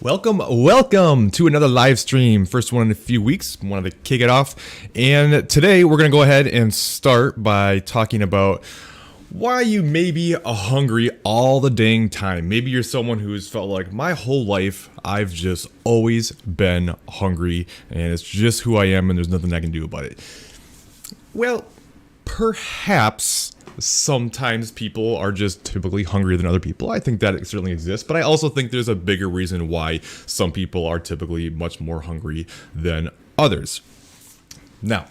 Welcome to another live stream. First one in a few weeks. Wanted to kick it off. And today we're going to go ahead and start by talking about why you may be hungry all the dang time. Maybe you're someone who's felt like my whole life I've just always been hungry and it's just who I am and there's nothing I can do about it. Well, perhaps sometimes people are just typically hungrier than other people. I think that it certainly exists, but I also think there's a bigger reason why some people are typically much more hungry than others. Now,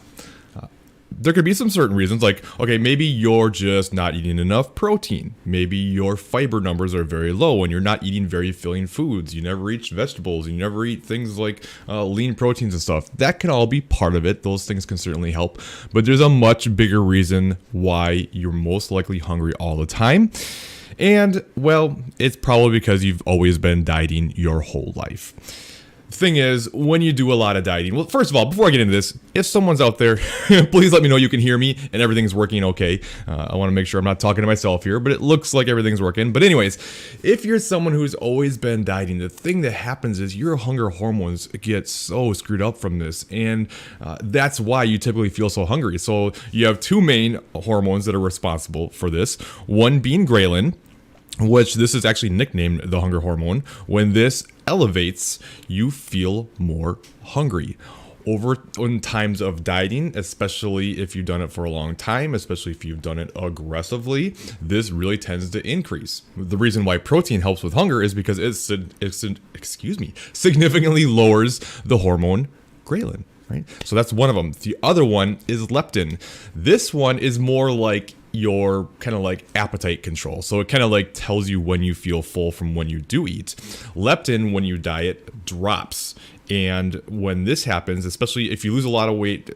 there could be some certain reasons, like, okay, maybe you're just not eating enough protein. Maybe your fiber numbers are very low and you're not eating very filling foods. You never eat vegetables. You never eat things like lean proteins and stuff. That can all be part of it. Those things can certainly help. But there's a much bigger reason why you're most likely hungry all the time. And, well, it's probably because you've always been dieting your whole life. Thing is, when you do a lot of dieting, well, first of all, before I get into this, if someone's out there, please let me know you can hear me and everything's working okay. I want to make sure I'm not talking to myself here, but it looks like everything's working. But anyways, if you're someone who's always been dieting, the thing that happens is your hunger hormones get so screwed up from this, and that's why you typically feel so hungry. So you have two main hormones that are responsible for this, one being ghrelin, which this is actually nicknamed the hunger hormone. When this elevates, you feel more hungry. In times of dieting, especially if you've done it for a long time, especially if you've done it aggressively, this really tends to increase. The reason why protein helps with hunger is because it significantly lowers the hormone ghrelin, right? So that's one of them. The other one is leptin. This one is more like your kind of like appetite control. So it kind of like tells you when you feel full from when you do eat. Leptin, when you diet, drops. And when this happens, especially if you lose a lot of weight,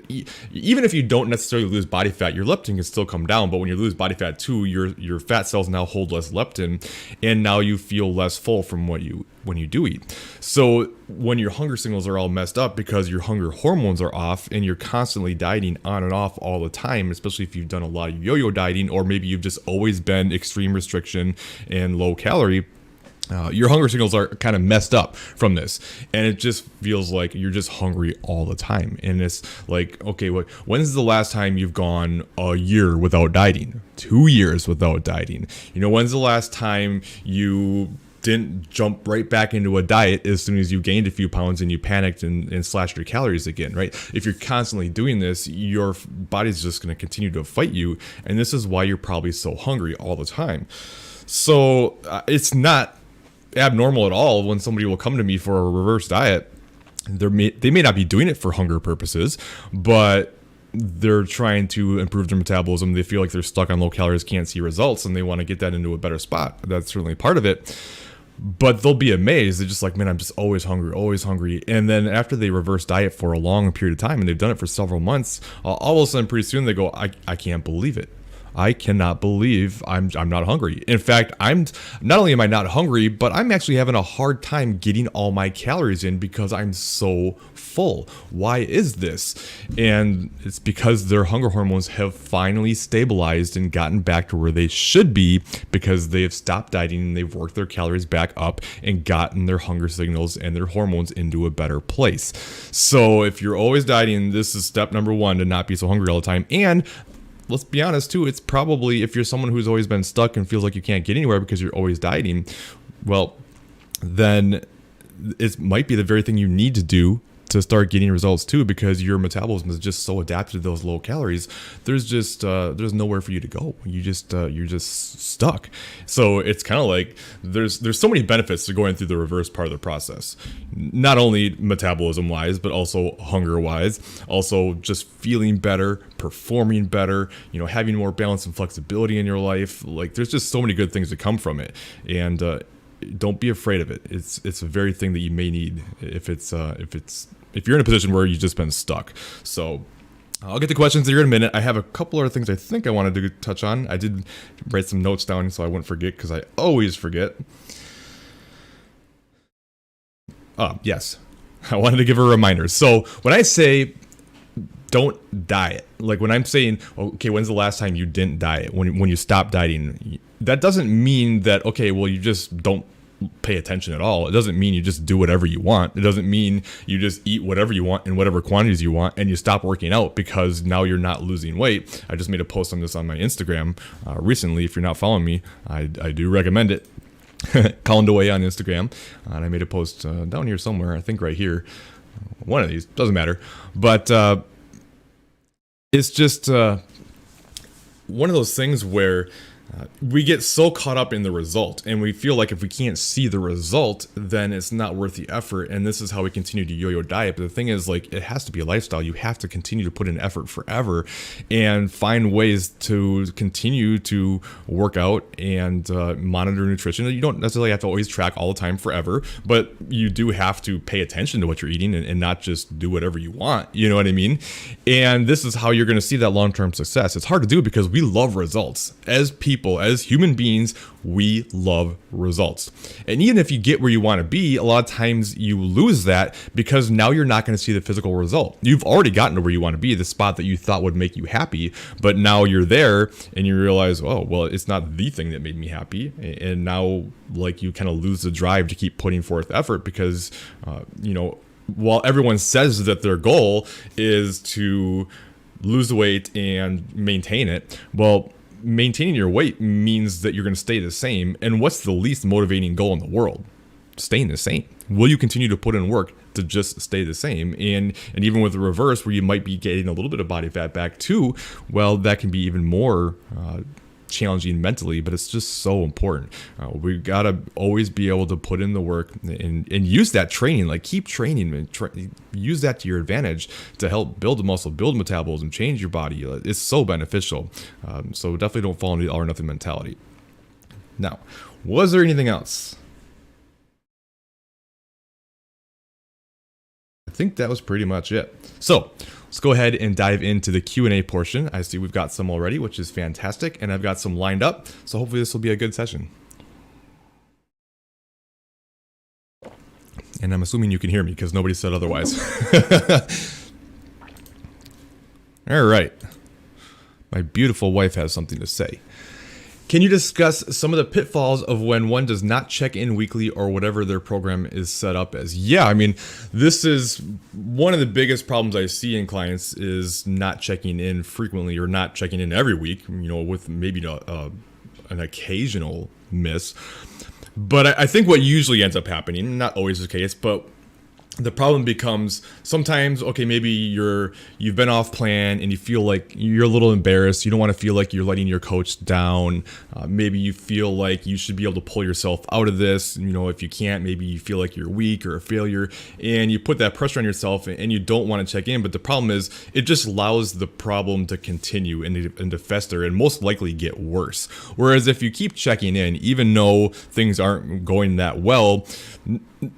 even if you don't necessarily lose body fat, your leptin can still come down. But when you lose body fat too, your fat cells now hold less leptin, and now you feel less full from when you do eat. So when your hunger signals are all messed up because your hunger hormones are off and you're constantly dieting on and off all the time, especially if you've done a lot of yo-yo dieting, or maybe you've just always been extreme restriction and low calorie, your hunger signals are kind of messed up from this, and it just feels like you're just hungry all the time. And it's like, okay, when's the last time you've gone a year without dieting? 2 years without dieting? When's the last time you didn't jump right back into a diet as soon as you gained a few pounds and you panicked and slashed your calories again, right? If you're constantly doing this, your body's just going to continue to fight you, and this is why you're probably so hungry all the time. So it's not abnormal at all when somebody will come to me for a reverse diet. They may not be doing it for hunger purposes, but they're trying to improve their metabolism. They feel like they're stuck on low calories, can't see results, and they want to get that into a better spot. That's certainly part of it. But they'll be amazed. They're just like, man, I'm just always hungry, always hungry. And then after they reverse diet for a long period of time, and they've done it for several months, all of a sudden, pretty soon they go, I can't believe it. I cannot believe I'm not hungry. In fact, not only am I not hungry, but I'm actually having a hard time getting all my calories in because I'm so full. Why is this? And it's because their hunger hormones have finally stabilized and gotten back to where they should be, because they've stopped dieting and they've worked their calories back up and gotten their hunger signals and their hormones into a better place. So if you're always dieting, this is step number one, to not be so hungry all the time. And let's be honest too, it's probably, if you're someone who's always been stuck and feels like you can't get anywhere because you're always dieting, well, then it might be the very thing you need to do to start getting results too, because your metabolism is just so adapted to those low calories. There's nowhere for you to go. You're just stuck. So it's kind of like there's so many benefits to going through the reverse part of the process, not only metabolism wise, but also hunger wise, also just feeling better, performing better, having more balance and flexibility in your life. Like, there's just so many good things that come from it. And don't be afraid of it. It's a very thing that you may need if you're in a position where you've just been stuck. So I'll get to questions here in a minute. I have a couple other things I think I wanted to touch on. I did write some notes down so I wouldn't forget, because I always forget. Yes, I wanted to give a reminder. So when I say don't diet, like when I'm saying, okay, when's the last time you didn't diet? When you stop dieting, that doesn't mean that, okay, well, you just don't pay attention at all. It doesn't mean you just do whatever you want. It doesn't mean you just eat whatever you want in whatever quantities you want and you stop working out because now you're not losing weight. I just made a post on this on my Instagram recently. If you're not following me, I do recommend it. Colin DeWaay on Instagram. And I made a post down here somewhere, I think right here. One of these, doesn't matter. But it's just one of those things where we get so caught up in the result and we feel like if we can't see the result, then it's not worth the effort. And this is how we continue to yo-yo diet. But the thing is, like, it has to be a lifestyle. You have to continue to put in effort forever and find ways to continue to work out and monitor nutrition. You don't necessarily have to always track all the time forever, but you do have to pay attention to what you're eating and not just do whatever you want. You know what I mean? And this is how you're going to see that long-term success. It's hard to do because we love results. As people, as human beings, we love results. And even if you get where you want to be, a lot of times you lose that because now you're not going to see the physical result. You've already gotten to where you want to be, the spot that you thought would make you happy, but now you're there and you realize, oh, well, it's not the thing that made me happy. And now, like, you kind of lose the drive to keep putting forth effort because, while everyone says that their goal is to lose the weight and maintain it, well, maintaining your weight means that you're going to stay the same. And what's the least motivating goal in the world? Staying the same. Will you continue to put in work to just stay the same? And even with the reverse, where you might be getting a little bit of body fat back too, well, that can be even more challenging mentally, but it's just so important. We got to always be able to put in the work and use that training, like keep training and use that to your advantage to help build the muscle, build metabolism, change your body. It's so beneficial. So definitely don't fall into the all or nothing mentality. Now, was there anything else? I think that was pretty much it. So let's go ahead and dive into the Q&A portion. I see we've got some already, which is fantastic, and I've got some lined up, so hopefully this will be a good session. And I'm assuming you can hear me because nobody said otherwise. All right. My beautiful wife has something to say. Can you discuss some of the pitfalls of when one does not check in weekly or whatever their program is set up as? Yeah, I mean, this is one of the biggest problems I see in clients is not checking in frequently or not checking in every week, with maybe an occasional miss. But I think what usually ends up happening, not always the case, but the problem becomes sometimes, okay, maybe you've been off plan and you feel like you're a little embarrassed. You don't want to feel like you're letting your coach down. Maybe you feel like you should be able to pull yourself out of this. If you can't, maybe you feel like you're weak or a failure, and you put that pressure on yourself and you don't want to check in. But the problem is it just allows the problem to continue and to fester and most likely get worse. Whereas if you keep checking in, even though things aren't going that well,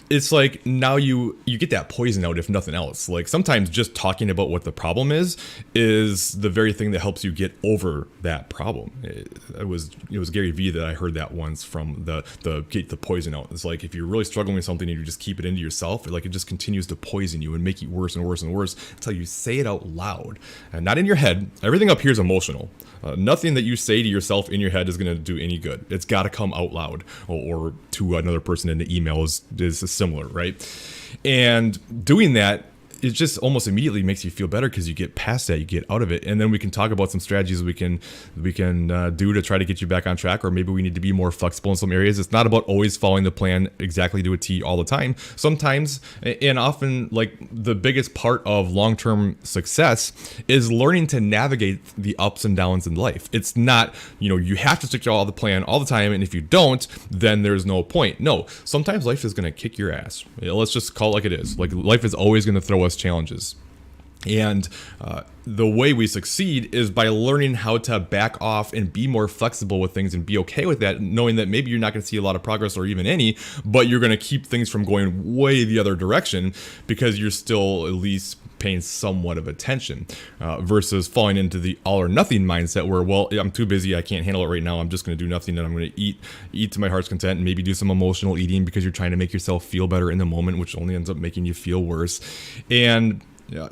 it's like now you get that poison out, if nothing else. Like sometimes just talking about what the problem is the very thing that helps you get over that problem. It was Gary Vee that I heard that once from the get the poison out. It's like if you're really struggling with something and you just keep it into yourself, it just continues to poison you and make you worse and worse and worse until you say it out loud and not in your head. Everything up here is emotional. Nothing that you say to yourself in your head is going to do any good. It's got to come out loud or to another person in the email is similar, right? And doing that, it just almost immediately makes you feel better because you get past that, you get out of it, and then we can talk about some strategies we can do to try to get you back on track, or maybe we need to be more flexible in some areas. It's not about always following the plan exactly to a T all the time. Sometimes, and often, like the biggest part of long-term success is learning to navigate the ups and downs in life. It's not, you have to stick to all the plan all the time, and if you don't, then there's no point. No, sometimes life is going to kick your ass. Let's just call it like it is. Like life is always going to throw us challenges. And the way we succeed is by learning how to back off and be more flexible with things and be okay with that, knowing that maybe you're not going to see a lot of progress or even any, but you're going to keep things from going way the other direction because you're still at least paying somewhat of attention versus falling into the all or nothing mindset where, well, I'm too busy, I can't handle it right now, I'm just going to do nothing, and I'm going to eat to my heart's content and maybe do some emotional eating because you're trying to make yourself feel better in the moment, which only ends up making you feel worse. And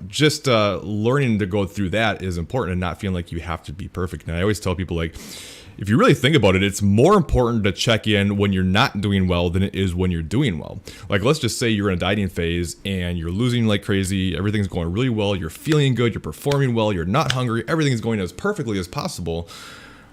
just learning to go through that is important and not feeling like you have to be perfect. And I always tell people, like, if you really think about it, it's more important to check in when you're not doing well than it is when you're doing well. Like, let's just say you're in a dieting phase and you're losing like crazy. Everything's going really well. You're feeling good. You're performing well. You're not hungry. Everything's going as perfectly as possible.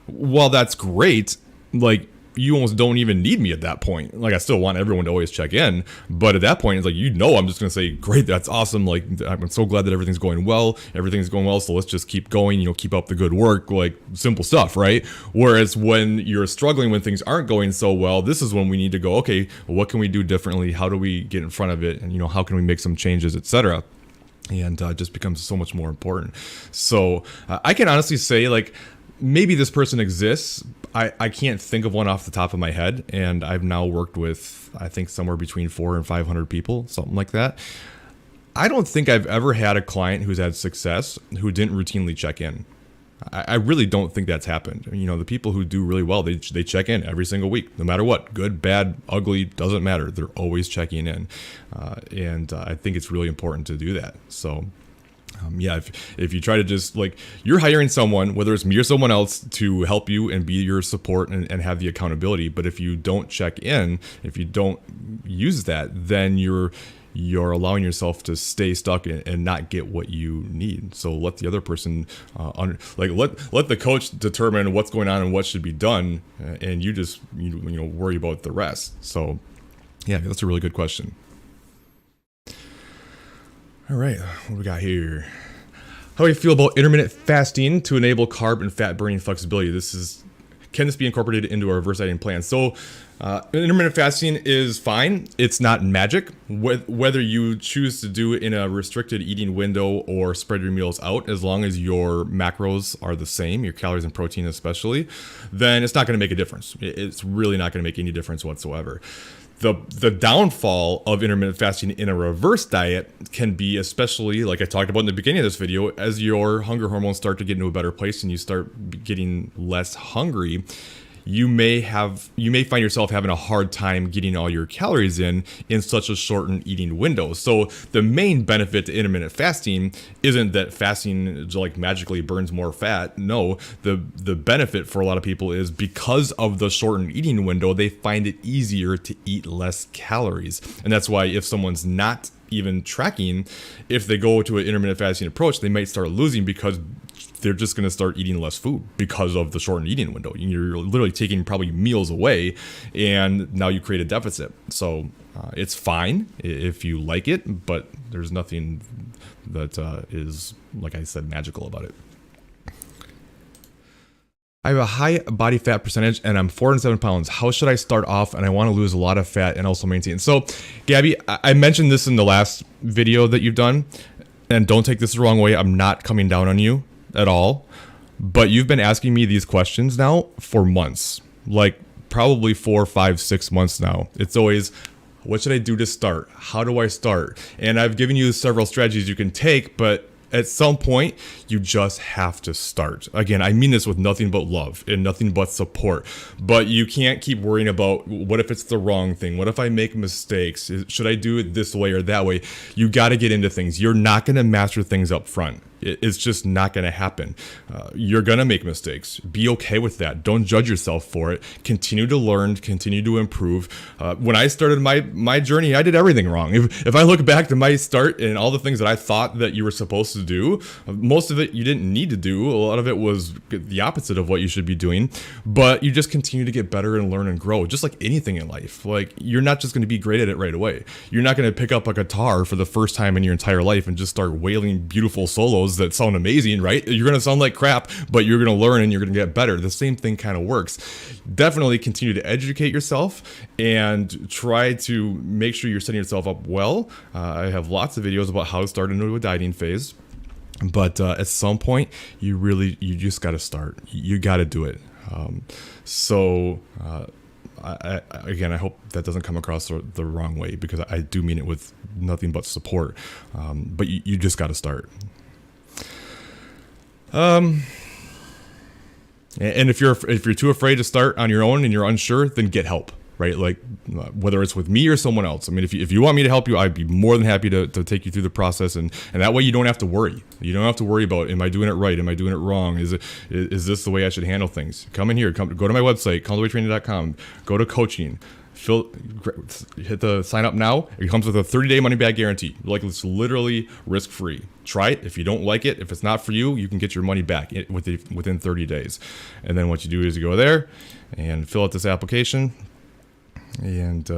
Well, that's great. Like, you almost don't even need me at that point. Like, I still want everyone to always check in, but at that point, it's like, I'm just going to say, great, that's awesome. Like, I'm so glad that everything's going well. Everything's going well, so let's just keep going, keep up the good work, like simple stuff, right? Whereas when you're struggling, when things aren't going so well, this is when we need to go, okay, what can we do differently? How do we get in front of it? And, how can we make some changes, etc.? And it just becomes so much more important. So I can honestly say, like, maybe this person exists. I can't think of one off the top of my head, and I've now worked with, I think, somewhere between 400 and 500 people, something like that. I don't think I've ever had a client who's had success who didn't routinely check in. I really don't think that's happened. The people who do really well, they check in every single week, no matter what, good, bad, ugly, doesn't matter. They're always checking in, and I think it's really important to do that. So. If you try to just, like, you're hiring someone, whether it's me or someone else, to help you and be your support and have the accountability. But if you don't check in, if you don't use that, then you're allowing yourself to stay stuck and not get what you need. So let the other person, let the coach determine what's going on and what should be done, and you just worry about the rest. So yeah, that's a really good question. All right, what do we got here? How do you feel about intermittent fasting to enable carb and fat burning flexibility? Can this be incorporated into a reverse dieting plan? So intermittent fasting is fine. It's not magic. Whether you choose to do it in a restricted eating window or spread your meals out, as long as your macros are the same, your calories and protein especially, then it's not going to make a difference. It's really not going to make any difference whatsoever. The downfall of intermittent fasting in a reverse diet can be, especially like I talked about in the beginning of this video, as your hunger hormones start to get into a better place and you start getting less hungry, you may find yourself having a hard time getting all your calories in such a shortened eating window. So the main benefit to intermittent fasting isn't that fasting like magically burns more fat. No, the benefit for a lot of people is because of the shortened eating window, they find it easier to eat less calories. And that's why if someone's not even tracking, if they go to an intermittent fasting approach, they might start losing because they're just going to start eating less food because of the shortened eating window. You're literally taking probably meals away, and now you create a deficit. So it's fine if you like it, but there's nothing that is, like I said, magical about it. I have a high body fat percentage and I'm 407 pounds. How should I start off? And I want to lose a lot of fat and also maintain. So, Gabby, I mentioned this in the last video that you've done, and don't take this the wrong way. I'm not coming down on you at all, but you've been asking me these questions now for months, like probably 4, 5, 6 months now. It's always, what should I do to start? How do I start? And I've given you several strategies you can take, but at some point, you just have to start. Again, I mean this with nothing but love and nothing but support, but you can't keep worrying about what if it's the wrong thing? What if I make mistakes? Should I do it this way or that way? You got to get into things. You're not going to master things up front. It's just not going to happen. You're going to make mistakes. Be okay with that. Don't judge yourself for it. Continue to learn, continue to improve. When I started my journey, I did everything wrong. If I look back to my start and all the things that I thought that you were supposed to do, most of it you didn't need to do. A lot of it was the opposite of what you should be doing, but you just continue to get better and learn and grow, just like anything in life. Like, you're not just going to be great at it right away. You're not going to pick up a guitar for the first time in your entire life and just start wailing beautiful solos that sound amazing, right? You're going to sound like crap, but you're going to learn and you're going to get better. The same thing kind of works. Definitely continue to educate yourself and try to make sure you're setting yourself up well. I have lots of videos about how to start into a dieting phase, but at some point you just got to start. You got to do it. Again, I hope that doesn't come across the wrong way, because I do mean it with nothing but support. But you just got to start. And if you're too afraid to start on your own and you're unsure, then get help. right? Like whether it's with me or someone else. I mean, if you want me to help you, I'd be more than happy to take you through the process. And that way you don't have to worry. You don't have to worry about, am I doing it right? Am I doing it wrong? Is this the way I should handle things? Come in here, go to my website, colindewaaytraining.com, go to coaching, hit the sign up now. It comes with a 30-day money back guarantee. Like, it's literally risk free. Try it. If you don't like it, if it's not for you, you can get your money back within 30 days. And then what you do is you go there and fill out this application, and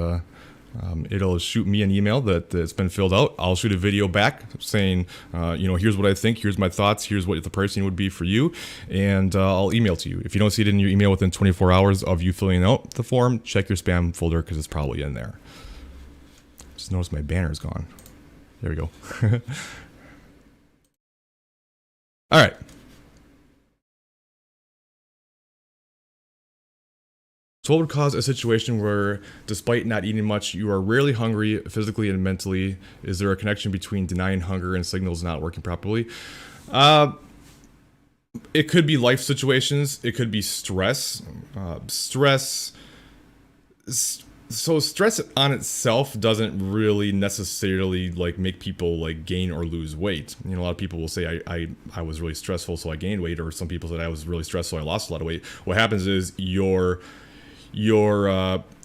it'll shoot me an email that it's been filled out. I'll shoot a video back saying, here's what I think, here's my thoughts, here's what the pricing would be for you, and I'll email to you. If you don't see it in your email within 24 hours of you filling out the form, check your spam folder because it's probably in there. Just notice my banner's gone. There we go. All right. So what would cause a situation where, despite not eating much, you are rarely hungry physically and mentally? Is there a connection between denying hunger and signals not working properly? It could be life situations. It could be stress. So stress on itself doesn't really necessarily like make people like gain or lose weight. A lot of people will say I was really stressful, so I gained weight, or some people said I was really stressed, so I lost a lot of weight. What happens is you're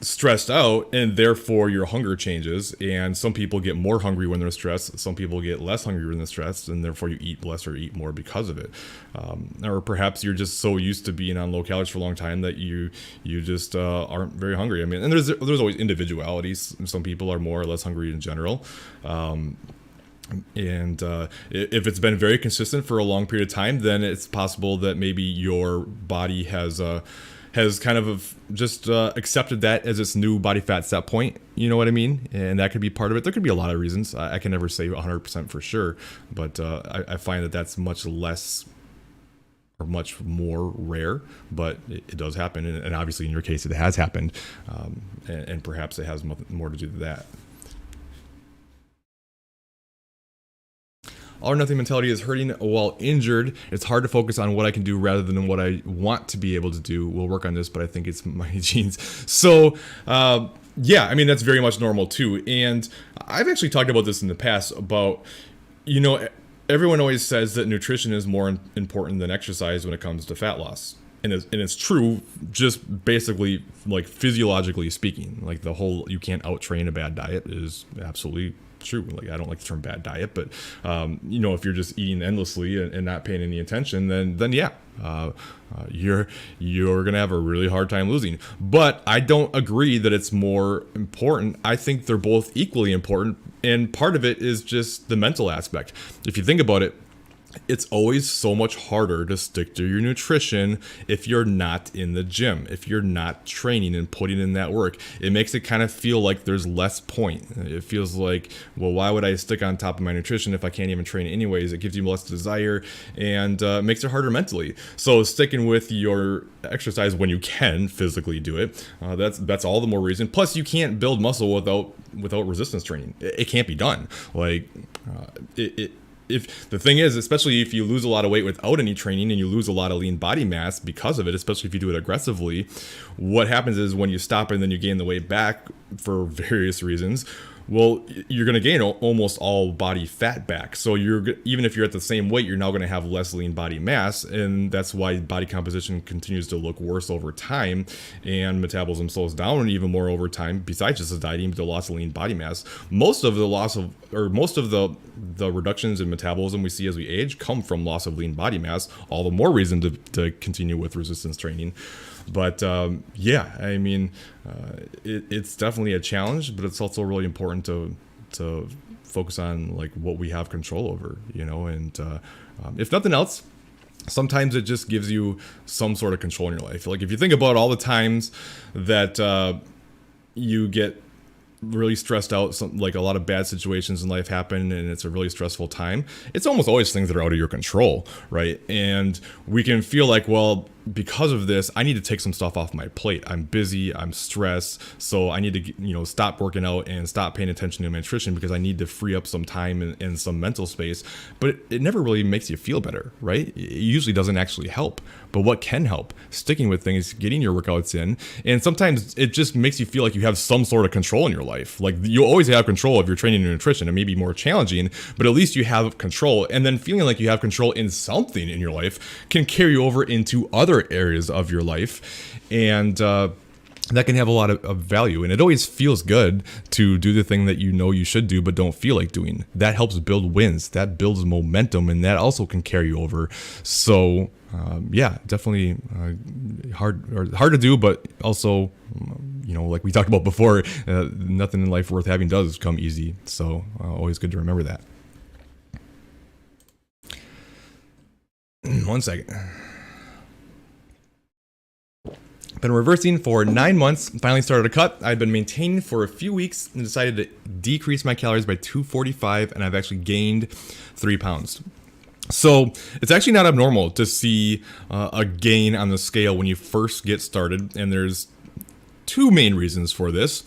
stressed out, and therefore your hunger changes. And some people get more hungry when they're stressed. Some people get less hungry when they're stressed, and therefore you eat less or eat more because of it. Or perhaps you're just so used to being on low calories for a long time that you just aren't very hungry. I mean, and there's always individualities. Some people are more or less hungry in general. And if it's been very consistent for a long period of time, then it's possible that maybe your body has kind of just accepted that as its new body fat set point. You know what I mean? And that could be part of it. There could be a lot of reasons. I can never say 100% for sure, but I find that that's much less or much more rare, but it does happen. And obviously in your case, it has happened. And perhaps it has more to do with that. All or nothing mentality is hurting while injured. It's hard to focus on what I can do rather than what I want to be able to do. We'll work on this, but I think it's my genes. So, yeah, I mean, that's very much normal too. And I've actually talked about this in the past about, everyone always says that nutrition is more important than exercise when it comes to fat loss. And it's true, just basically like physiologically speaking. Like the whole, you can't out-train a bad diet is absolutely true. Like, I don't like the term bad diet, but if you're just eating endlessly and not paying any attention, then yeah, you're gonna have a really hard time losing. But I don't agree that it's more important. I think they're both equally important, and part of it is just the mental aspect. If you think about it, it's always so much harder to stick to your nutrition if you're not in the gym, if you're not training and putting in that work. It makes it kind of feel like there's less point. It feels like, well, why would I stick on top of my nutrition if I can't even train anyways? It gives you less desire and makes it harder mentally. So sticking with your exercise when you can physically do it, that's all the more reason. Plus, you can't build muscle without resistance training. It can't be done. Like if the thing is, especially if you lose a lot of weight without any training and you lose a lot of lean body mass because of it, especially if you do it aggressively, what happens is when you stop and then you gain the weight back for various reasons, well, you're going to gain almost all body fat back. So even if you're at the same weight, you're now going to have less lean body mass. And that's why body composition continues to look worse over time, and metabolism slows down even more over time, besides just the dieting, the loss of lean body mass. Most of the reductions in metabolism we see as we age come from loss of lean body mass. All the more reason to continue with resistance training. But yeah, I mean, it's definitely a challenge, but it's also really important to focus on like what we have control over, and if nothing else, sometimes it just gives you some sort of control in your life. Like if you think about all the times that you get really stressed out, like a lot of bad situations in life happen and it's a really stressful time, it's almost always things that are out of your control, right? And we can feel like, well, because of this, I need to take some stuff off my plate. I'm busy, I'm stressed, so I need to, stop working out and stop paying attention to my nutrition because I need to free up some time and some mental space. But it never really makes you feel better, right? It usually doesn't actually help. But what can help? Sticking with things, getting your workouts in, and sometimes it just makes you feel like you have some sort of control in your life. Like you always have control of your training and nutrition. It may be more challenging, but at least you have control. And then feeling like you have control in something in your life can carry over into other areas of your life, and that can have a lot of value. And it always feels good to do the thing that you should do but don't feel like doing. That helps build wins, that builds momentum, and that also can carry over. So definitely hard to do, but also like we talked about before, nothing in life worth having does come easy. So always good to remember that. One second. Been reversing for 9 months, finally started a cut. I've been maintaining for a few weeks and decided to decrease my calories by 245, and I've actually gained 3 pounds. So it's actually not abnormal to see a gain on the scale when you first get started, and there's 2 main reasons for this.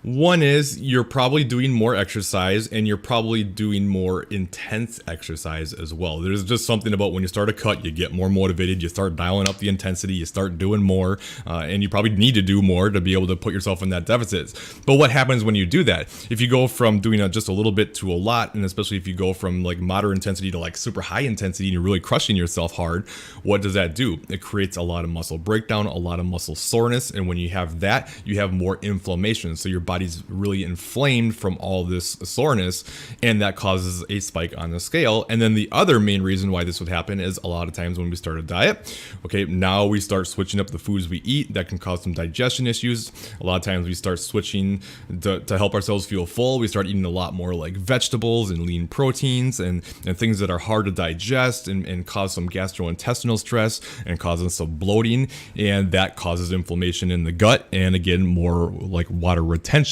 One is you're probably doing more exercise, and you're probably doing more intense exercise as well. There's just something about when you start a cut, you get more motivated, you start dialing up the intensity, you start doing more, and you probably need to do more to be able to put yourself in that deficit. But what happens when you do that? If you go from doing just a little bit to a lot, and especially if you go from like moderate intensity to like super high intensity and you're really crushing yourself hard, what does that do? It creates a lot of muscle breakdown, a lot of muscle soreness, and when you have that, you have more inflammation. So your body's really inflamed from all this soreness, and that causes a spike on the scale. And then the other main reason why this would happen is a lot of times when we start a diet, okay, now we start switching up the foods we eat. That can cause some digestion issues. A lot of times we start switching to help ourselves feel full. We start eating a lot more like vegetables and lean proteins and things that are hard to digest and cause some gastrointestinal stress and causes some bloating, and that causes inflammation in the gut, and again, more like water retention.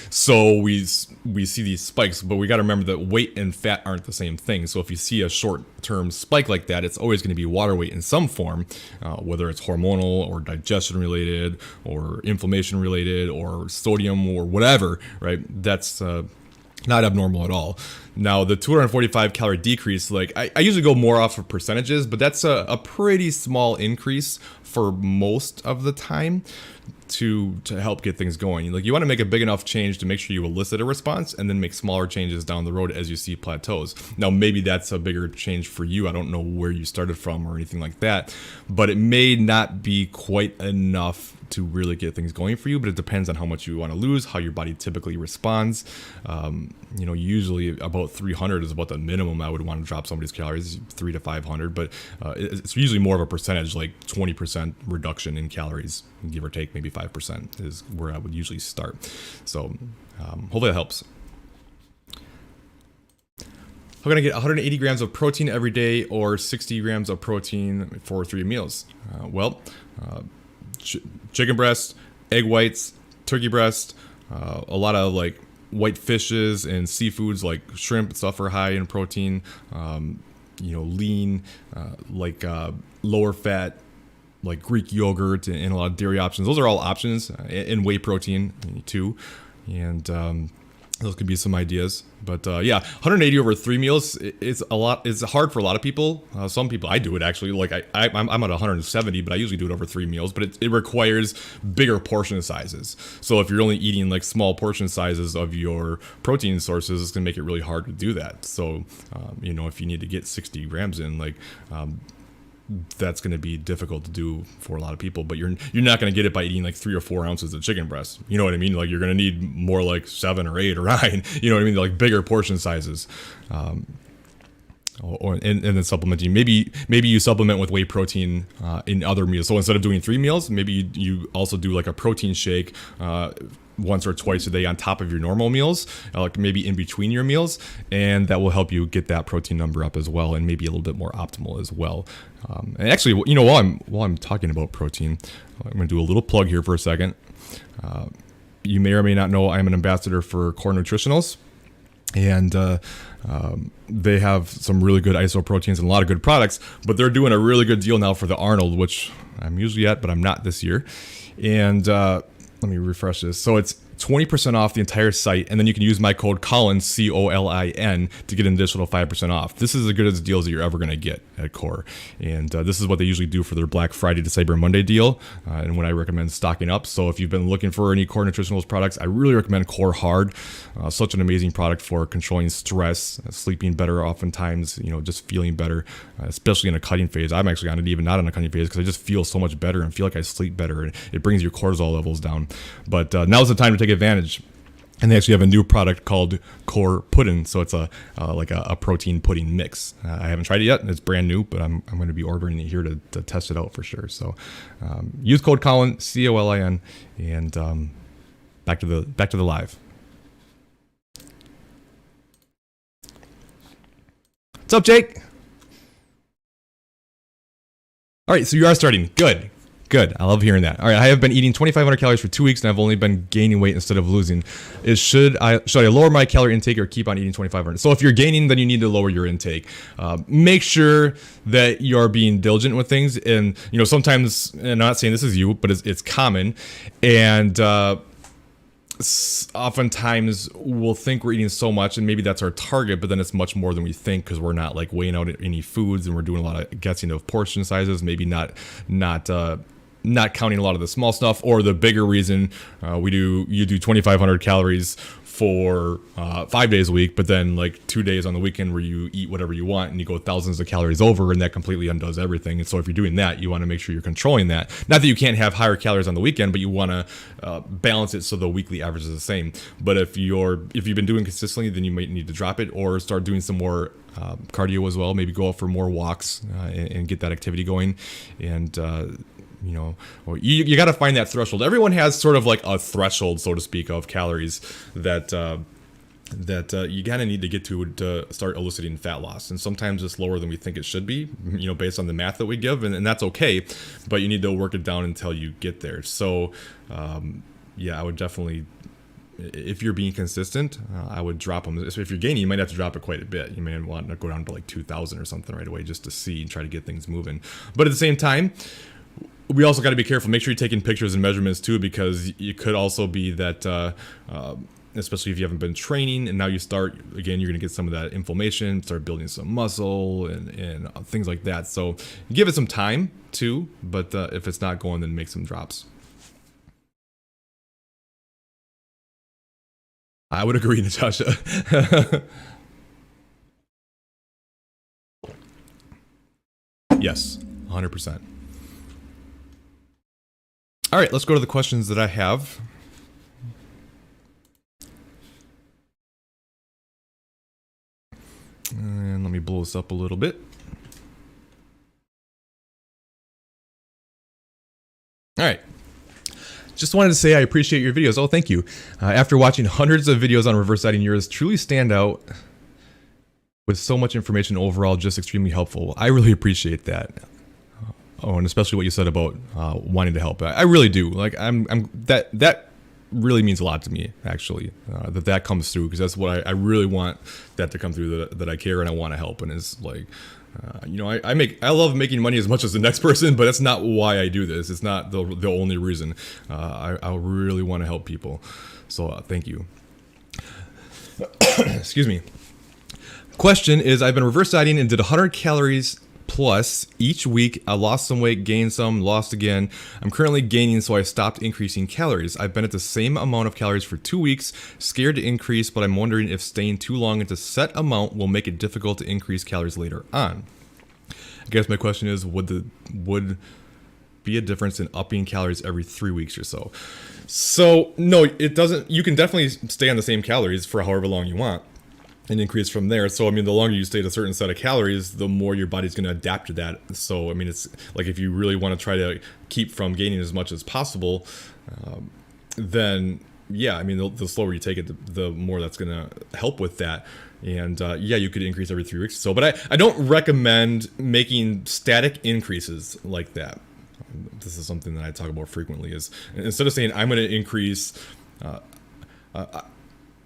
So we see these spikes, but we got to remember that weight and fat aren't the same thing. So if you see a short-term spike like that, it's always going to be water weight in some form, whether it's hormonal or digestion related or inflammation related or sodium or whatever, right? That's not abnormal at all. Now, the 245 calorie decrease, like I usually go more off of percentages, but that's a pretty small increase for most of the time to help get things going. Like you want to make a big enough change to make sure you elicit a response, and then make smaller changes down the road as you see plateaus. Now, maybe that's a bigger change for you. I don't know where you started from or anything like that, but it may not be quite enough to really get things going for you, but it depends on how much you want to lose, how your body typically responds. Usually about 300 is about the minimum I would want to drop somebody's calories, 300 to 500, but it's usually more of a percentage, like 20% reduction in calories, give or take maybe 5% is where I would usually start. So hopefully that helps. I'm going to get 180 grams of protein every day or 60 grams of protein for 3 meals. Chicken breast, egg whites, turkey breast, a lot of like white fishes and seafoods like shrimp and stuff are high in protein. Lean, lower fat, like Greek yogurt and a lot of dairy options. Those are all options, and whey protein too. And those could be some ideas, but 180 over 3 meals is a lot. It's hard for a lot of people. Some people, I do it actually. Like I'm at 170, but I usually do it over 3 meals. But it requires bigger portion sizes. So if you're only eating like small portion sizes of your protein sources, it's gonna make it really hard to do that. So if you need to get 60 grams in, that's going to be difficult to do for a lot of people, but you're not going to get it by eating like 3 or 4 ounces of chicken breast. You know what I mean? Like you're going to need more like 7 or 8 or 9, you know what I mean? Like bigger portion sizes. And then supplementing, maybe you supplement with whey protein in other meals. So instead of doing 3 meals, maybe you also do like a protein shake once or twice a day on top of your normal meals, like maybe in between your meals, and that will help you get that protein number up as well, and maybe a little bit more optimal as well. And actually, while I'm talking about protein, I'm going to do a little plug here for a second. You may or may not know I'm an ambassador for Core Nutritionals. And they have some really good isoproteins and a lot of good products, but they're doing a really good deal now for the Arnold, which I'm usually at, but I'm not this year. And let me refresh this. So it's 20% off the entire site, and then you can use my code Colin, COLIN, to get an additional 5% off. This is as good as deals that you're ever going to get at Core. And this is what they usually do for their Black Friday to Cyber Monday deal, and when I recommend stocking up. So if you've been looking for any Core Nutritionals products, I really recommend Core Hard. Such an amazing product for controlling stress, sleeping better oftentimes, just feeling better, especially in a cutting phase. I'm actually on it even not on a cutting phase because I just feel so much better and feel like I sleep better, and it brings your cortisol levels down. But now's the time to take advantage. And they actually have a new product called Core Pudding, so it's like a protein pudding mix. I haven't tried it yet; it's brand new, but I'm going to be ordering it here to test it out for sure. So use code Colin, COLIN, and back to the live. What's up, Jake? All right, so you are starting. Good. I love hearing that. All right, I have been eating 2,500 calories for 2 weeks, and I've only been gaining weight instead of losing. Should I lower my calorie intake or keep on eating 2,500? So if you're gaining, then you need to lower your intake. Make sure that you're being diligent with things. And sometimes, and I'm not saying this is you, but it's common, and oftentimes we'll think we're eating so much, and maybe that's our target, but then it's much more than we think because we're not like weighing out any foods, and we're doing a lot of guessing of portion sizes, maybe not counting a lot of the small stuff, or the bigger reason you do 2,500 calories for 5 days a week, but then like 2 days on the weekend where you eat whatever you want and you go thousands of calories over, and that completely undoes everything. And so if you're doing that, you want to make sure you're controlling that. Not that you can't have higher calories on the weekend, but you want to balance it so the weekly average is the same. But if you've been doing consistently, then you might need to drop it or start doing some more cardio as well. Maybe go out for more walks and get that activity going. And you got to find that threshold. Everyone has sort of like a threshold, so to speak, of calories that you kind of need to get to start eliciting fat loss. And sometimes it's lower than we think it should be, based on the math that we give, and that's okay. But you need to work it down until you get there. So, I would definitely, if you're being consistent, I would drop them. If you're gaining, you might have to drop it quite a bit. You may want to go down to like 2,000 or something right away just to see and try to get things moving. But at the same time, we also got to be careful. Make sure you're taking pictures and measurements too, because it could also be that, especially if you haven't been training and now you start, again, you're going to get some of that inflammation, start building some muscle and things like that. So give it some time too, but if it's not going, then make some drops. I would agree, Natasha. Yes, 100%. All right, let's go to the questions that I have. And let me blow this up a little bit. All right. Just wanted to say I appreciate your videos. Oh, thank you. After watching hundreds of videos on reverse dieting, yours truly stand out with so much information overall, just extremely helpful. I really appreciate that. Oh, and especially what you said about wanting to help. I really do. Like that really means a lot to me, actually. That comes through, because that's what I really want that to come through. That I care and I want to help. And it's like, I love making money as much as the next person, but that's not why I do this. It's not the only reason. I really want to help people. So thank you. Excuse me. Question is, I've been reverse dieting and did 100 calories plus each week. I lost some weight, gained some, lost again. I'm currently gaining, so I stopped increasing calories. I've been at the same amount of calories for 2 weeks, scared to increase, but I'm wondering if staying too long at a set amount will make it difficult to increase calories later on. I guess my question is, would be a difference in upping calories every 3 weeks or so? So no, it doesn't. You can definitely stay on the same calories for however long you want and increase from there. So, I mean, the longer you stay at a certain set of calories, the more your body's going to adapt to that. So, I mean, it's like if you really want to try to keep from gaining as much as possible, then yeah, I mean, the slower you take it, the more that's going to help with that. And yeah, you could increase every 3 weeks or so, but I don't recommend making static increases like that. This is something that I talk about frequently, is instead of saying I'm going to increase,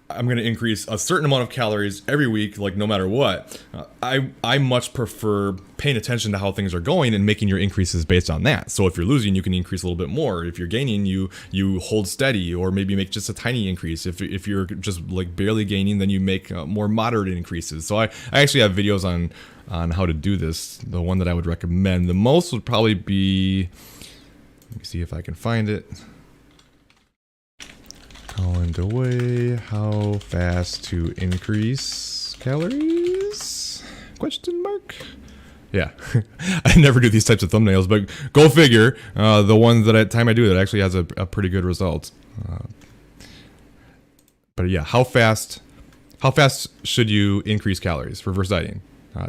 I'm going to increase a certain amount of calories every week, like no matter what. I much prefer paying attention to how things are going and making your increases based on that. So if you're losing, you can increase a little bit more. If you're gaining, you hold steady, or maybe make just a tiny increase. If you're just like barely gaining, then you make more moderate increases. So I actually have videos on how to do this. The one that I would recommend the most would probably be, let me see if I can find it. Colin DeWaay, how fast to increase calories? Question mark. Yeah, I never do these types of thumbnails, but go figure. The one that time I do that actually has a pretty good result. But yeah, how fast should you increase calories for reverse dieting?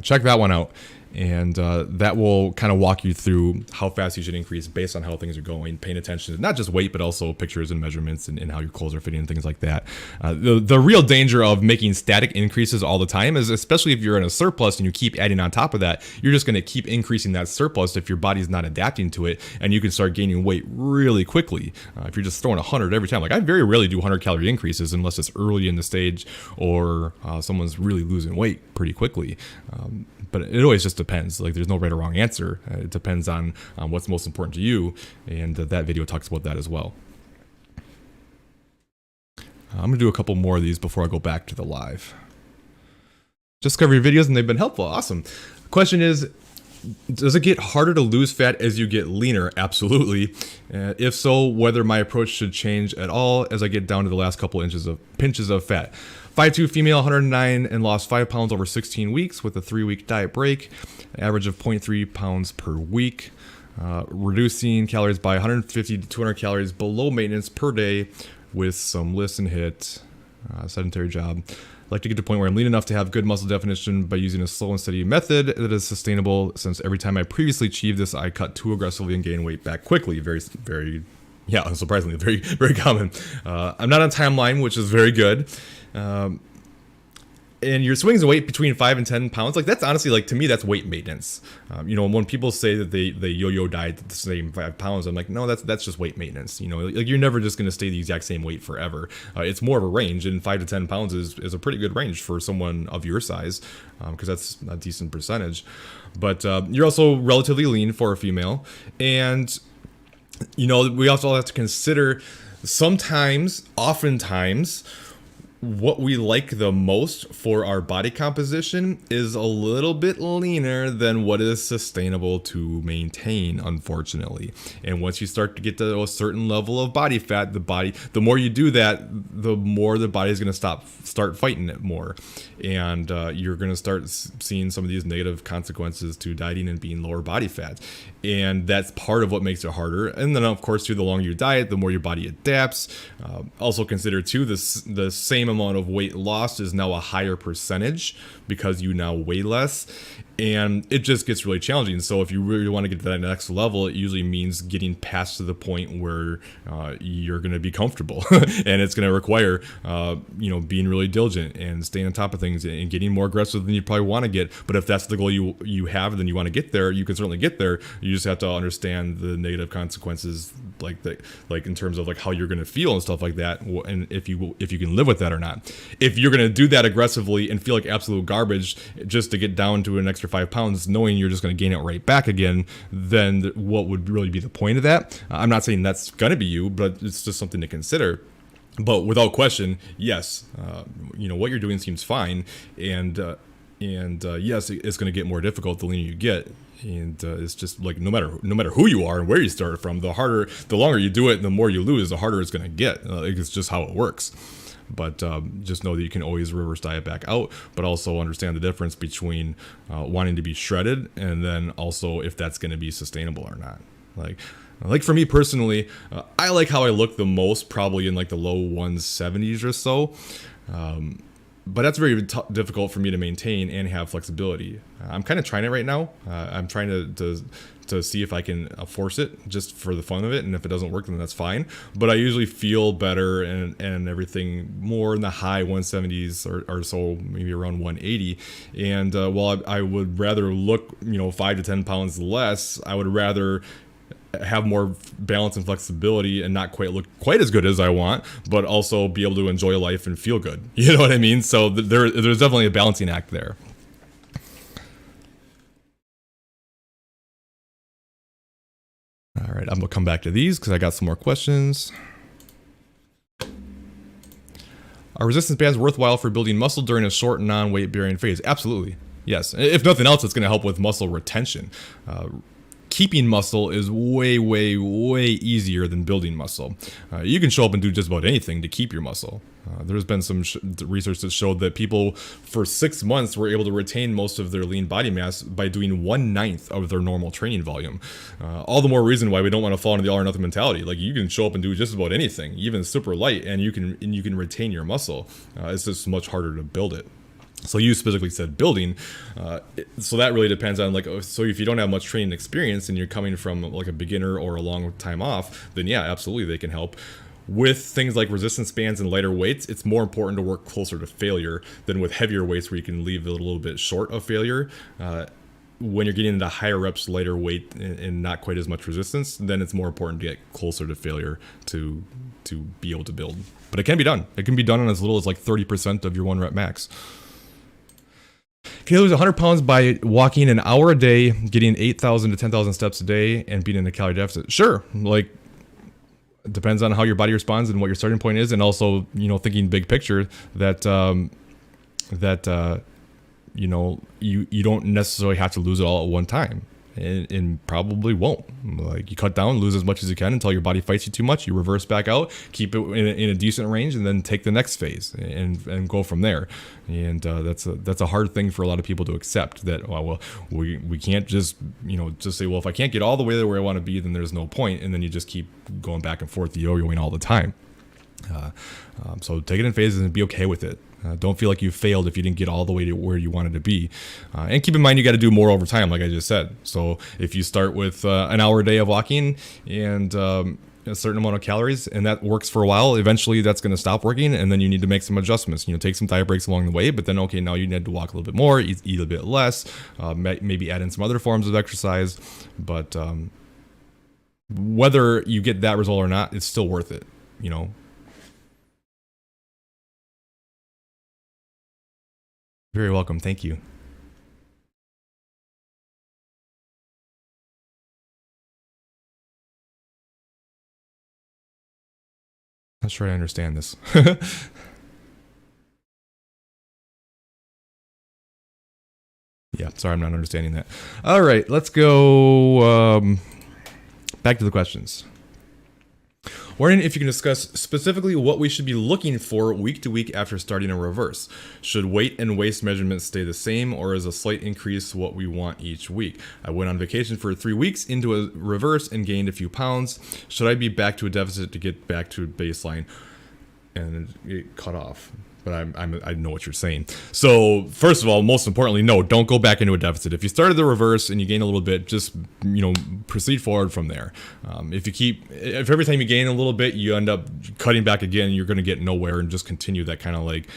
Check that one out. And that will kind of walk you through how fast you should increase based on how things are going, paying attention to not just weight, but also pictures and measurements and how your clothes are fitting and things like that. The real danger of making static increases all the time is, especially if you're in a surplus and you keep adding on top of that, you're just going to keep increasing that surplus if your body's not adapting to it, and you can start gaining weight really quickly. If you're just throwing 100 every time, like I very rarely do 100 calorie increases unless it's early in the stage or someone's really losing weight pretty quickly. But it always just depends. Like there's no right or wrong answer. It depends on what's most important to you. And that video talks about that as well. I'm going to do a couple more of these before I go back to the live. Just cover your videos and they've been helpful. Awesome. Question is, does it get harder to lose fat as you get leaner? Absolutely. If so, whether my approach should change at all as I get down to the last couple pinches of fat. 5'2" female, 109, and lost 5 pounds over 16 weeks with a 3-week diet break, average of 0.3 pounds per week. Reducing calories by 150 to 200 calories below maintenance per day with some list and hit. Sedentary job. I'd like to get to the point where I'm lean enough to have good muscle definition by using a slow and steady method that is sustainable, since every time I previously achieved this, I cut too aggressively and gain weight back quickly. Very, yeah, surprisingly, very common. I'm not on timeline, which is very good. And your swings in weight between 5 and 10 pounds, like that's honestly, like to me, that's weight maintenance. When people say that they yo-yo diet at the same 5 pounds, I'm like, no, that's just weight maintenance. Like you're never just going to stay the exact same weight forever. It's more of a range, and 5 to 10 pounds is a pretty good range for someone of your size, because that's a decent percentage. But you're also relatively lean for a female, and we also have to consider oftentimes, what we like the most for our body composition is a little bit leaner than what is sustainable to maintain, unfortunately. And once you start to get to a certain level of body fat, the more you do that, the more the body is going to start fighting it more. And you're going to start seeing some of these negative consequences to dieting and being lower body fat. And that's part of what makes it harder. And then, of course, too, the longer you diet, the more your body adapts. Also consider, too, the same amount of weight lost is now a higher percentage because you now weigh less. And it just gets really challenging. So if you really want to get to that next level, it usually means getting past to the point where you're going to be comfortable. And it's going to require, being really diligent and staying on top of things and getting more aggressive than you probably want to get. But if that's the goal you have, then you want to get there, you can certainly get there. You just have to understand the negative consequences, like in terms of like how you're going to feel and stuff like that. And if you can live with that or not. If you're going to do that aggressively and feel like absolute garbage just to get down to an extra 5 pounds, knowing you're just going to gain it right back again, then what would really be the point of that? I'm not saying that's going to be you, but it's just something to consider. But without question, yes, what you're doing seems fine, and yes, it's going to get more difficult the leaner you get. And it's just like no matter who you are and where you started from, the longer you do it and the more you lose, the harder it's going to get. It's just how it works. But just know that you can always reverse diet back out, but also understand the difference between wanting to be shredded and then also if that's going to be sustainable or not. Like for me personally, I like how I look the most, probably in like the low 170s or so. But that's very difficult for me to maintain and have flexibility. I'm kind of trying it right now. I'm trying to see if I can force it just for the fun of it. And if it doesn't work, then that's fine. But I usually feel better and everything more in the high 170s or so, maybe around 180. And while I would rather look, 5 to 10 pounds less, I would rather have more balance and flexibility and not quite look quite as good as I want, but also be able to enjoy life and feel good. You know what I mean? So there's definitely a balancing act there. All right, I'm gonna come back to these because I got some more questions. Are resistance bands worthwhile for building muscle during a short non-weight bearing phase? Absolutely. Yes. If nothing else, it's going to help with muscle retention. Keeping muscle is way, way, way easier than building muscle. You can show up and do just about anything to keep your muscle. There's been some research that showed that people for 6 months were able to retain most of their lean body mass by doing 1/9 of their normal training volume. All the more reason why we don't want to fall into the all or nothing mentality. Like, you can show up and do just about anything, even super light, and you can retain your muscle. It's just much harder to build it. So you specifically said building, so that really depends on, like, so if you don't have much training experience and you're coming from like a beginner or a long time off, then yeah, absolutely they can help. With things like resistance bands and lighter weights, it's more important to work closer to failure than with heavier weights where you can leave it a little bit short of failure. When you're getting into higher reps, lighter weight, and not quite as much resistance, then it's more important to get closer to failure to be able to build. But it can be done. It can be done on as little as like 30% of your 1 rep max. Can you lose 100 pounds by walking an hour a day, getting 8,000 to 10,000 steps a day, and being in a calorie deficit? Sure. Like, it depends on how your body responds and what your starting point is, and also, you know, thinking big picture that you know, you don't necessarily have to lose it all at one time. And probably won't. Like, you cut down, lose as much as you can until your body fights you too much. You reverse back out, keep it in a decent range, and then take the next phase and go from there. And that's a hard thing for a lot of people to accept. That well we can't just say, well, if I can't get all the way there where I want to be, then there's no point. And then you just keep going back and forth, yo-yoing all the time. So take it in phases and be okay with it. Don't feel like you failed if you didn't get all the way to where you wanted to be. And keep in mind, you got to do more over time, like I just said. So if you start with an hour a day of walking and a certain amount of calories, and that works for a while, eventually that's going to stop working, and then you need to make some adjustments. Take some diet breaks along the way, but then, okay, now you need to walk a little bit more, eat a bit less, maybe add in some other forms of exercise. But whether you get that result or not, it's still worth it, Very welcome. Thank you. Not sure I understand this. Yeah, sorry, I'm not understanding that. All right, let's go back to the questions. Wondering if you can discuss specifically what we should be looking for week to week after starting a reverse. Should weight and waist measurements stay the same, or is a slight increase what we want each week? I went on vacation for 3 weeks into a reverse and gained a few pounds. Should I be back to a deficit to get back to baseline? And it cut off. But I know what you're saying. So first of all, most importantly, no, don't go back into a deficit. If you started the reverse and you gain a little bit, just proceed forward from there. If every time you gain a little bit, you end up cutting back again, you're going to get nowhere and just continue that kind of like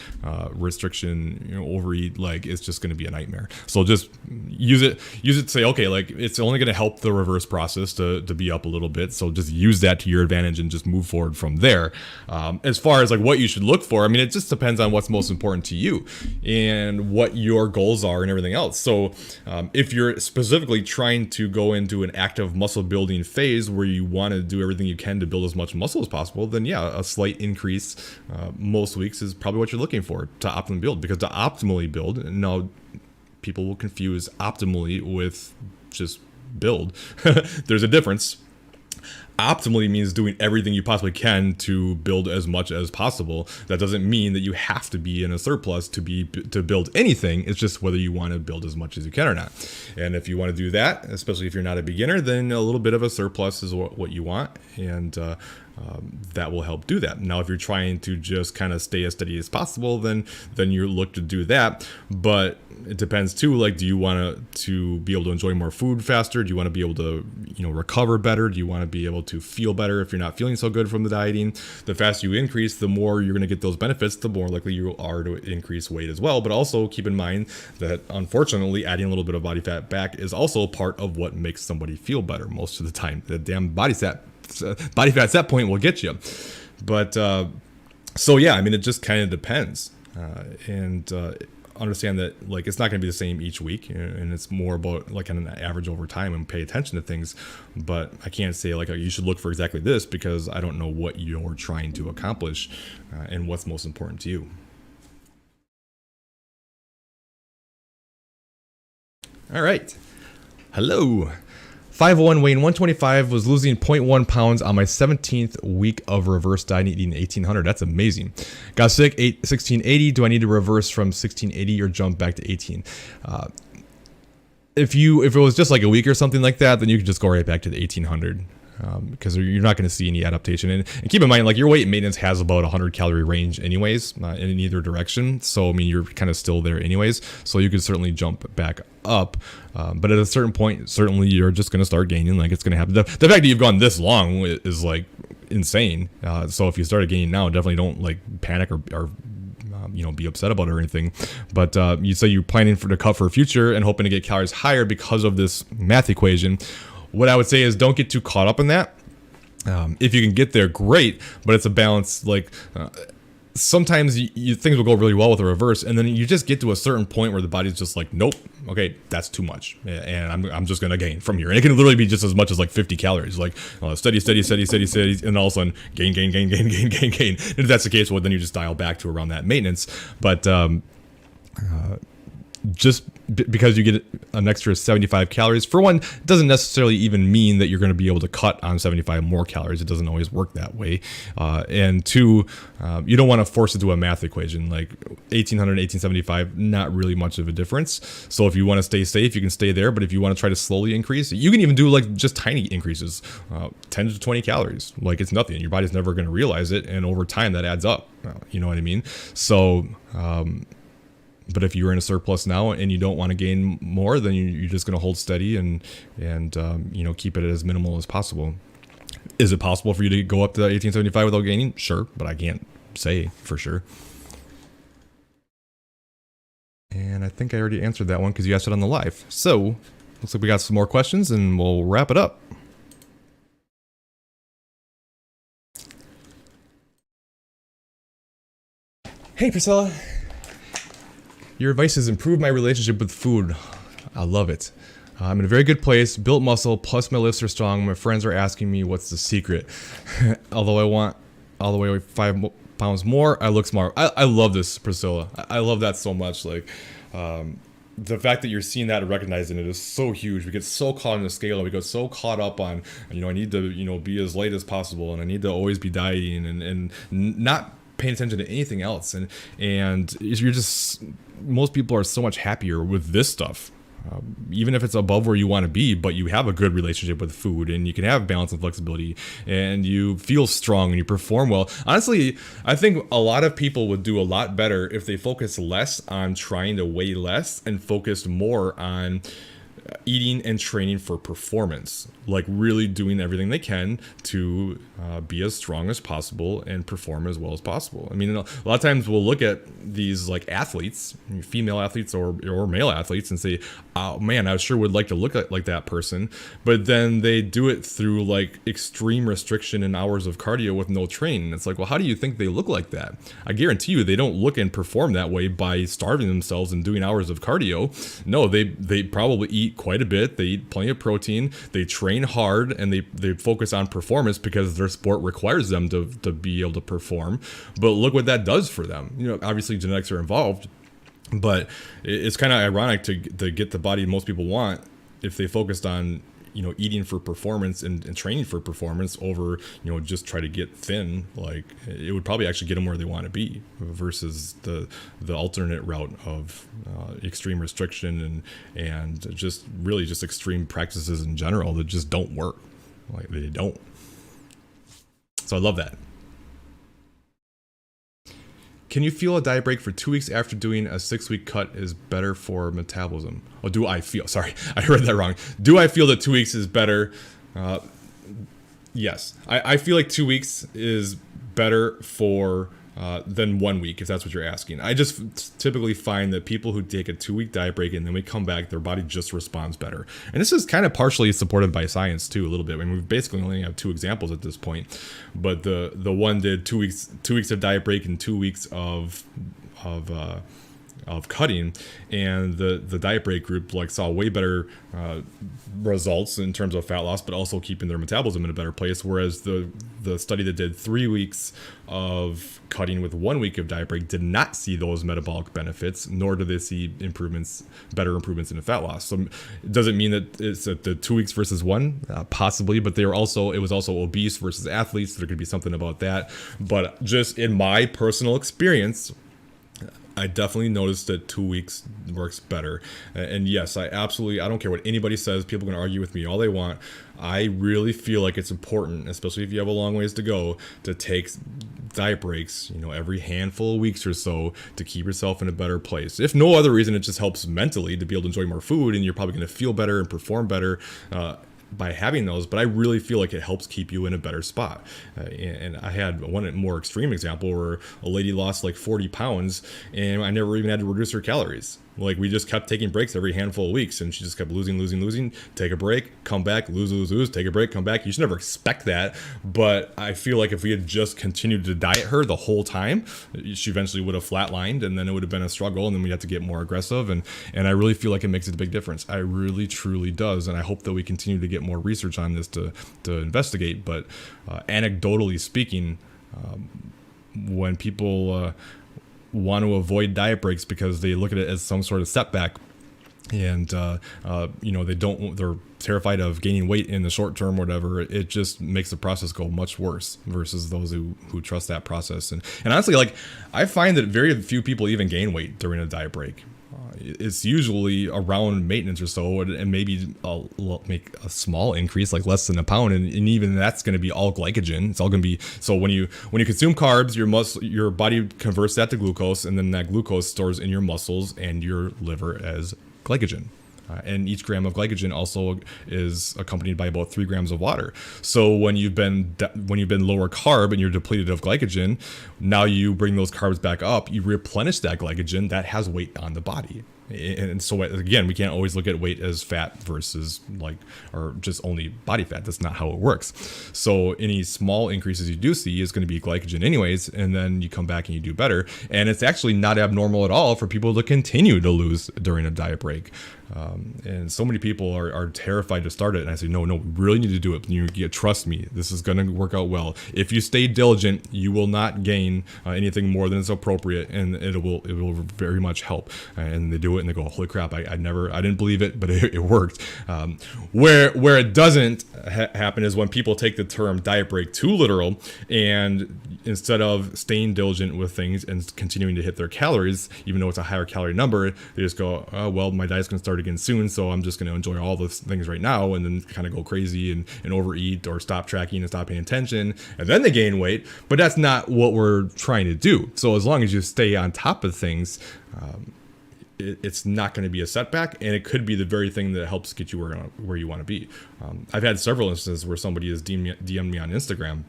restriction, overeat. Like, it's just going to be a nightmare. So just use it to say, okay, like, it's only going to help the reverse process to be up a little bit. So just use that to your advantage and just move forward from there. As far as like what you should look for, I mean, it just depends on what's most important to you and what your goals are and everything else. So if you're specifically trying to go into an active muscle building phase where you want to do everything you can to build as much muscle as possible, then yeah, a slight increase most weeks is probably what you're looking for to optimally build. Because to optimally build, now people will confuse optimally with just build. There's a difference. Optimally means doing everything you possibly can to build as much as possible. That doesn't mean that you have to be in a surplus to build anything. It's just whether you want to build as much as you can or not. And if you want to do that, especially if you're not a beginner, then a little bit of a surplus is what you want, and that will help do that. Now, if you're trying to just kind of stay as steady as possible, then you look to do that. But it depends too. Like, do you want to be able to enjoy more food faster? Do you want to be able to recover better? Do you want to be able to feel better if you're not feeling so good from the dieting. The faster you increase, the more you're going to get those benefits, the more likely you are to increase weight as well. But also keep in mind that unfortunately adding a little bit of body fat back is also part of what makes somebody feel better most of the time. The damn body fat set point will get you. But so yeah, I mean, it just kind of depends. And understand that like it's not going to be the same each week, and it's more about like an average over time and pay attention to things. But I can't say like you should look for exactly this, because I don't know what you're trying to accomplish and what's most important to you. All right. Hello. 5'1", weighing 125, was losing 0.1 pounds on my 17th week of reverse diet, eating 1800. That's amazing. Got sick, ate 1680. Do I need to reverse from 1680 or jump back to 18? If it was just like a week or something like that, then you could just go right back to the 1800. Because you're not going to see any adaptation. And keep in mind, like your weight maintenance has about 100 calorie range anyways, in either direction. So, I mean, you're kind of still there anyways. So you could certainly jump back up. But at a certain point, certainly you're just going to start gaining. Like it's going to happen. The fact that you've gone this long is like insane. So if you started gaining now, definitely don't like panic or be upset about it or anything. But you say you're planning to cut for a future and hoping to get calories higher because of this math equation. What I would say is don't get too caught up in that. If you can get there, great, but it's a balance. Like sometimes things will go really well with a reverse, and then you just get to a certain point where the body's just like, nope, okay, that's too much, and I'm just gonna gain from here. And it can literally be just as much as like 50 calories, like steady, and all of a sudden gain. And if that's the case, well, then you just dial back to around that maintenance. But just because you get an extra 75 calories, for one, doesn't necessarily even mean that you're going to be able to cut on 75 more calories. It doesn't always work that way. And two, you don't want to force it to a math equation. Like 1800, 1875, not really much of a difference. So if you want to stay safe, you can stay there. But if you want to try to slowly increase, you can even do like just tiny increases, 10 to 20 calories. Like it's nothing. Your body's never going to realize it. And over time that adds up. You know what I mean? So, but if you're in a surplus now and you don't want to gain more, then you're just going to hold steady and keep it as minimal as possible. Is it possible for you to go up to 1875 without gaining? Sure, but I can't say for sure. And I think I already answered that one because you asked it on the live. So looks like we got some more questions and we'll wrap it up. Hey Priscilla. Your advice has improved my relationship with food. I love it. I'm in a very good place, built muscle, plus my lifts are strong. My friends are asking me what's the secret. Although I want all the way 5 pounds more, I look smart. I love this, Priscilla. I love that so much. Like, the fact that you're seeing that and recognizing it is so huge. We get so caught in the scale. We get so caught up on, I need to, be as light as possible, and I need to always be dieting and not paying attention to anything else. And you're just, most people are so much happier with this stuff. Even if it's above where you want to be, but you have a good relationship with food and you can have balance and flexibility and you feel strong and you perform well. Honestly, I think a lot of people would do a lot better if they focus less on trying to weigh less and focused more on eating and training for performance, like really doing everything they can to be as strong as possible and perform as well as possible. I mean, a lot of times we'll look at these like athletes, female athletes or male athletes, and say, oh man, I sure would like to look like that person. But then they do it through like extreme restriction and hours of cardio with no training. It's like, well, how do you think they look like that? I guarantee you they don't look and perform that way by starving themselves and doing hours of cardio. No, they probably eat quite a bit. They eat plenty of protein. They train hard and they focus on performance because their sport requires them to be able to perform. But look what that does for them. Obviously genetics are involved, but it's kind of ironic to get the body most people want if they focused on eating for performance and training for performance over just try to get thin. Like it would probably actually get them where they want to be versus the alternate route of extreme restriction and just really just extreme practices in general that just don't work. Like they don't. So I love that. Can you feel a diet break for 2 weeks after doing a 6-week cut is better for metabolism? Oh, do I feel? Sorry, I heard that wrong. Do I feel that 2 weeks is better? Yes, I feel like 2 weeks is better for than 1 week, if that's what you're asking. I just typically find that people who take a 2 week diet break and then we come back, their body just responds better. And this is kind of partially supported by science too, a little bit. I mean, we basically only have 2 examples at this point, but the one did 2 weeks of diet break and 2 weeks of cutting, and the diet break group like saw way better results in terms of fat loss, but also keeping their metabolism in a better place. Whereas the study that did 3 weeks of cutting with 1 week of diet break did not see those metabolic benefits, nor did they see better improvements in the fat loss. So it doesn't mean that it's at the 2 weeks versus one, possibly, but it was also obese versus athletes. So there could be something about that. But just in my personal experience, I definitely noticed that 2 weeks works better. And yes, I don't care what anybody says. People can argue with me all they want. I really feel like it's important, especially if you have a long ways to go, to take diet breaks, every handful of weeks or so to keep yourself in a better place. If no other reason, it just helps mentally to be able to enjoy more food, and you're probably going to feel better and perform better by having those. But I really feel like it helps keep you in a better spot. And I had one more extreme example where a lady lost like 40 pounds and I never even had to reduce her calories. Like, we just kept taking breaks every handful of weeks, and she just kept losing, take a break, come back, lose, take a break, come back. You should never expect that. But I feel like if we had just continued to diet her the whole time, she eventually would have flatlined, and then it would have been a struggle, and then we had to get more aggressive. And I really feel like it makes a big difference. I really, truly does. And I hope that we continue to get more research on this to investigate. But anecdotally speaking, when people want to avoid diet breaks because they look at it as some sort of setback, and they're terrified of gaining weight in the short term or whatever, it just makes the process go much worse versus those who trust that process. And honestly, like, I find that very few people even gain weight during a diet break. It's usually around maintenance or so, and maybe make a small increase, like less than a pound, and even that's going to be all glycogen. It's all going to be, so when you consume carbs, your body converts that to glucose, and then that glucose stores in your muscles and your liver as glycogen. And each gram of glycogen also is accompanied by about 3 grams of water. So when you've been lower carb and you're depleted of glycogen, now you bring those carbs back up, you replenish that glycogen that has weight on the body. And so again, we can't always look at weight as fat versus or just only body fat. That's not how it works. So any small increases you do see is going to be glycogen anyways, and then you come back and you do better. And it's actually not abnormal at all for people to continue to lose during a diet break. And so many people are terrified to start it. And I say, no, we really need to do it. You trust me, this is going to work out well. If you stay diligent, you will not gain anything more than is appropriate, and it will very much help. And they do it and they go, holy crap, I didn't believe it, but it worked. Where it doesn't happen is when people take the term diet break too literal, and instead of staying diligent with things and continuing to hit their calories, even though it's a higher calorie number, they just go, oh, well, my diet's going to start again soon, so I'm just going to enjoy all those things right now, and then kind of go crazy and overeat or stop tracking and stop paying attention, and then they gain weight. But that's not what we're trying to do. So as long as you stay on top of things, it's not going to be a setback, and it could be the very thing that helps get you where you want to be. I've had several instances where somebody has DM'd me on Instagram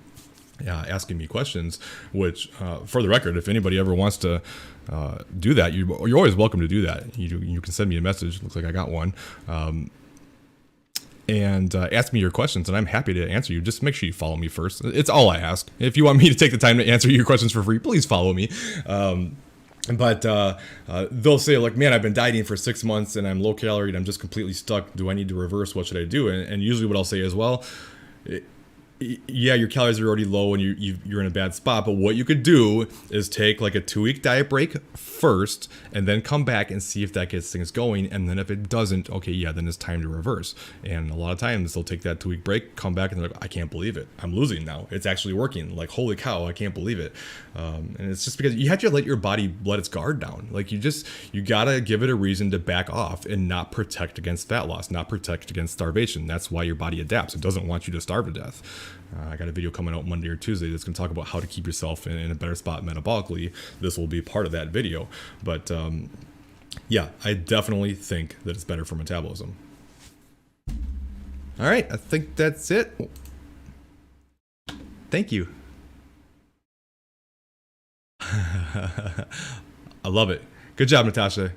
asking me questions, which for the record, if anybody ever wants to do that, you're always welcome to do that. You can send me a message. Looks like I got one. And ask me your questions, and I'm happy to answer you. Just make sure you follow me first. It's all I ask. If you want me to take the time to answer your questions for free, please follow me. But they'll say, like, man, I've been dieting for 6 months and I'm low calorie and I'm just completely stuck. Do I need to reverse? What should I do? And usually what I'll say is, well, yeah, your calories are already low and you're in a bad spot. But what you could do is take like a 2-week diet break first, and then come back and see if that gets things going. And then if it doesn't, okay, yeah, then it's time to reverse. And a lot of times they'll take that 2-week break, come back, and they're like, I can't believe it. I'm losing now. It's actually working. Like, holy cow, I can't believe it. And it's just because you have to let your body let its guard down. Like, you gotta give it a reason to back off and not protect against fat loss, not protect against starvation. That's why your body adapts. It doesn't want you to starve to death. I got a video coming out Monday or Tuesday that's going to talk about how to keep yourself in a better spot metabolically. This will be part of that video. But yeah, I definitely think that it's better for metabolism. All right, I think that's it. Thank you. I love it. Good job, Natasha.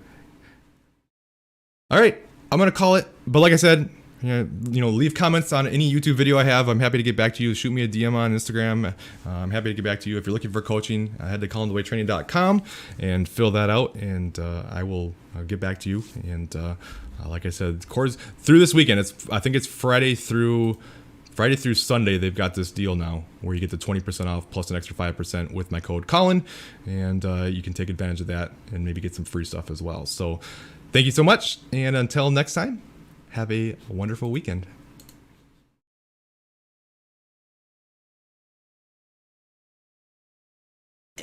All right, I'm gonna call it. But like I said, leave comments on any YouTube video I have. I'm happy to get back to you. Shoot me a DM on Instagram. I'm happy to get back to you. If you're looking for coaching, head to ColinDeWaayTraining.com and fill that out, and I will get back to you. And like I said, course through this weekend. I think it's Friday through Sunday. They've got this deal now where you get the 20% off plus an extra 5% with my code Colin, and you can take advantage of that and maybe get some free stuff as well. So thank you so much, and until next time, have a wonderful weekend.